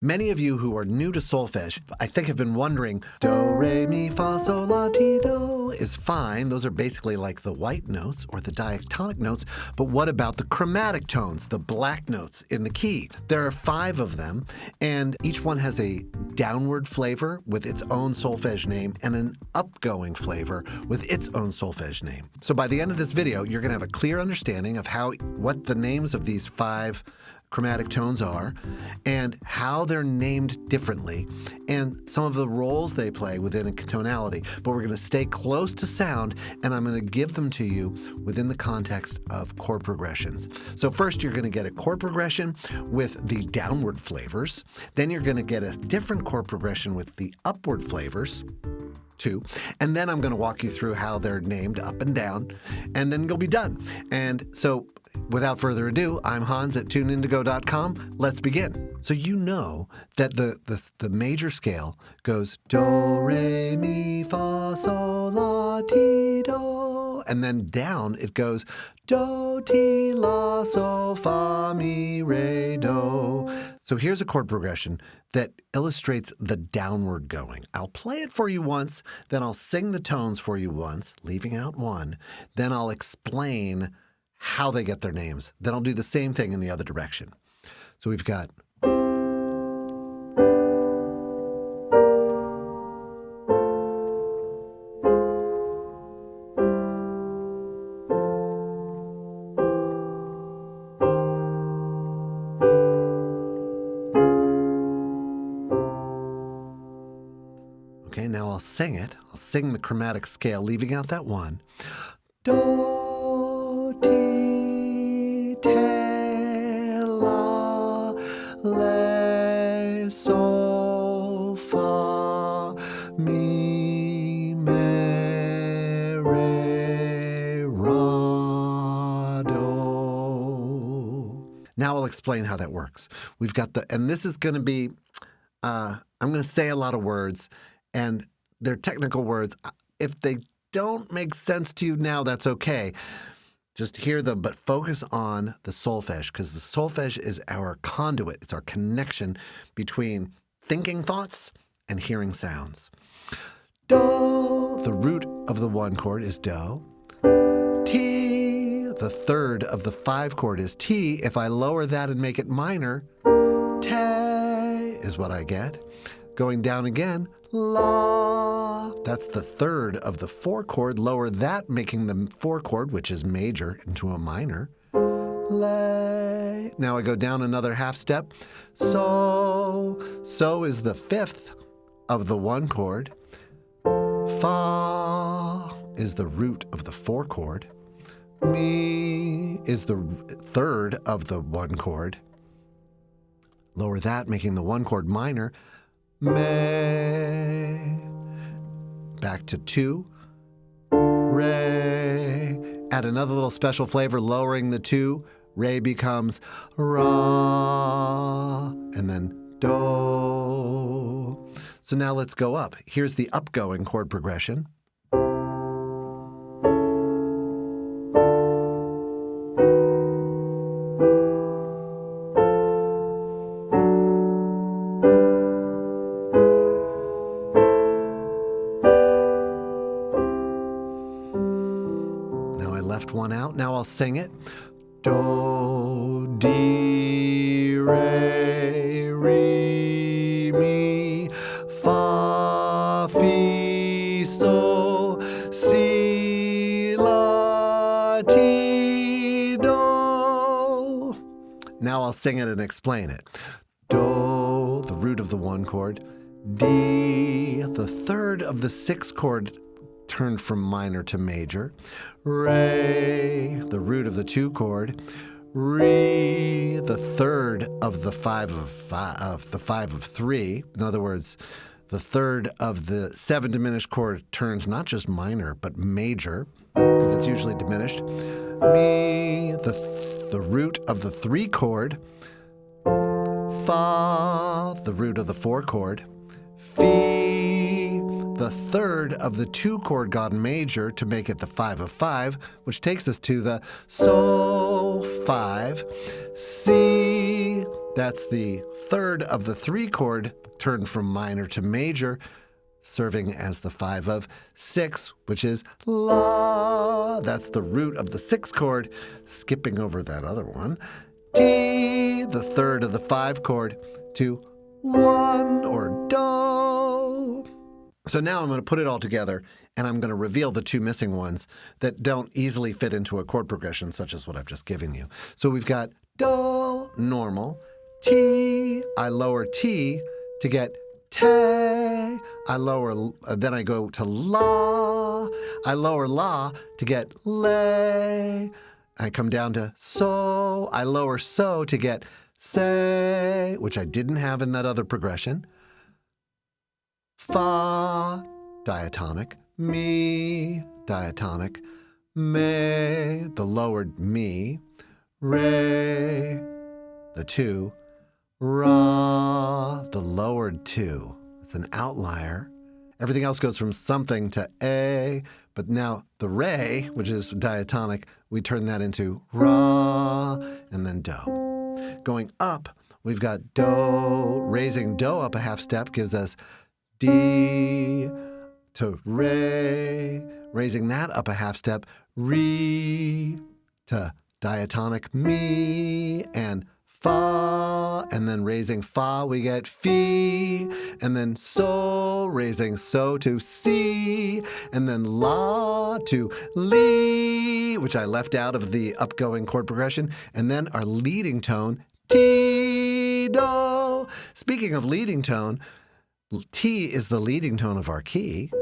Many of you who are new to solfège, I think, have been wondering, do, re, mi, fa, sol, la, ti, do is fine. Those are basically like the white notes or the diatonic notes. But what about the chromatic tones, the black notes in the key? There are 5 of them, and each one has a downward flavor with its own solfège name and an upgoing flavor with its own solfège name. So by the end of this video, you're going to have a clear understanding of what the names of these 5 chromatic tones are, and how they're named differently, and some of the roles they play within a tonality. But we're going to stay close to sound, and I'm going to give them to you within the context of chord progressions. So first, you're going to get a chord progression with the downward flavors. Then you're going to get a different chord progression with the upward flavors. And then I'm going to walk you through how they're named up and down, and then you'll be done. And so without further ado, I'm Hans at tuneindigo.com. Let's begin. So you know that the major scale goes do, re, mi, fa, sol, la, ti, do. And then down it goes do, ti, la, sol, fa, mi, re, do. So here's a chord progression that illustrates the downward going. I'll play it for you once, then I'll sing the tones for you once, leaving out one. Then I'll explain how they get their names. Then I'll do the same thing in the other direction. So we've got okay, now I'll sing it. I'll sing the chromatic scale, leaving out that one. Do, ti, te, la, le, sol, fa, mi, me, re, ra, do. Now I'll explain how that works. We've got and this is going to be, I'm going to say a lot of words, and they're technical words. If they don't make sense to you now, that's okay. Just hear them, but focus on the solfège, because the solfège is our conduit. It's our connection between thinking thoughts and hearing sounds. Do, the root of the 1 chord is do. Ti, the third of the 5 chord is ti. If I lower that and make it minor, te is what I get. Going down again, la. That's the third of the 4 chord. Lower that, making the 4 chord, which is major, into a minor. Le. Now I go down another half step. So. So is the 5th of the 1 chord. Fa is the root of the 4 chord. Mi is the 3rd of the 1 chord. Lower that, making the 1 chord minor. Me. Back to 2. Re. Add another little special flavor, lowering the 2. Re becomes ra. And then do. So now let's go up. Here's the upgoing chord progression. Left one out. Now I'll sing it. Do, di, re, mi, fa, fi, sol, si, la, ti, do. Now I'll sing it and explain it. Do, the root of the 1 chord. Di, the 3rd of the 6 chord, turned from minor to major. Re, the root of the 2 chord. Re, the 3rd of the 5 of 3. In other words, the 3rd of the 7 diminished chord turns not just minor but major, because it's usually diminished. Mi, the root of the 3 chord. Fa, the root of the 4 chord. Fi, the 3rd of the 2 chord gone major to make it the 5 of 5, which takes us to the Sol 5, Si, That's the third of the 3 chord turned from minor to major, serving as the 5 of 6, which is La. That's the root of the 6th chord, skipping over that other one. Ti, the third of the 5 chord, to 1 or Do. So now I'm going to put it all together, and I'm going to reveal the 2 missing ones that don't easily fit into a chord progression, such as what I've just given you. So we've got Do, normal, Ti, I lower T to get Te, I lower, then I go to La, I lower La to get Le, I come down to So, I lower So to get Se, which I didn't have in that other progression. Fa, diatonic, Mi, diatonic, Me, the lowered Mi, Re, the 2, Ra, the lowered 2. It's an outlier. Everything else goes from something to A, but now the Re, which is diatonic, we turn that into Ra, and then Do. Going up, we've got Do. Raising Do up a half step gives us D to Re. Raising that up a half step, Re to diatonic Mi, and Fa, and then raising Fa, we get Fi, and then So, raising So to Si, and then La to Li, which I left out of the upgoing chord progression, and then our leading tone, Ti, Do. Speaking of leading tone, Ti is the leading tone of our key.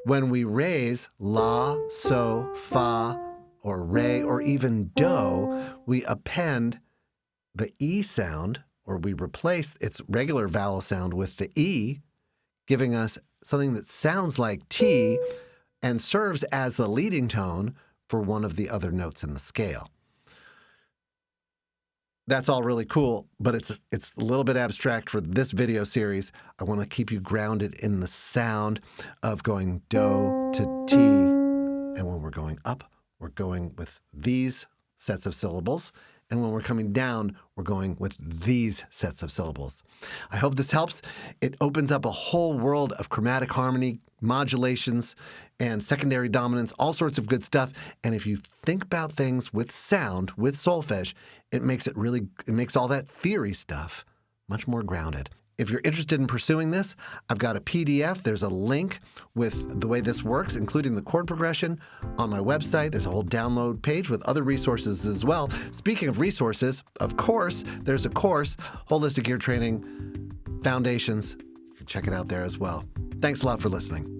When we raise La, So, Fa, or Re, or even Do, we append the E sound, or we replace its regular vowel sound with the E, giving us something that sounds like T and serves as the leading tone for one of the other notes in the scale. That's all really cool, but it's a little bit abstract for this video series. I want to keep you grounded in the sound of going Do to T. And when we're going up, we're going with these sets of syllables. And when we're coming down, we're going with these sets of syllables. I hope this helps. It opens up a whole world of chromatic harmony, modulations, and secondary dominance, all sorts of good stuff. And if you think about things with sound, with solfège, it makes all that theory stuff much more grounded. If you're interested in pursuing this, I've got a PDF. There's a link with the way this works, including the chord progression, on my website. There's a whole download page with other resources as well. Speaking of resources, of course, there's a course, Holistic Ear Training Foundations. You can check it out there as well. Thanks a lot for listening.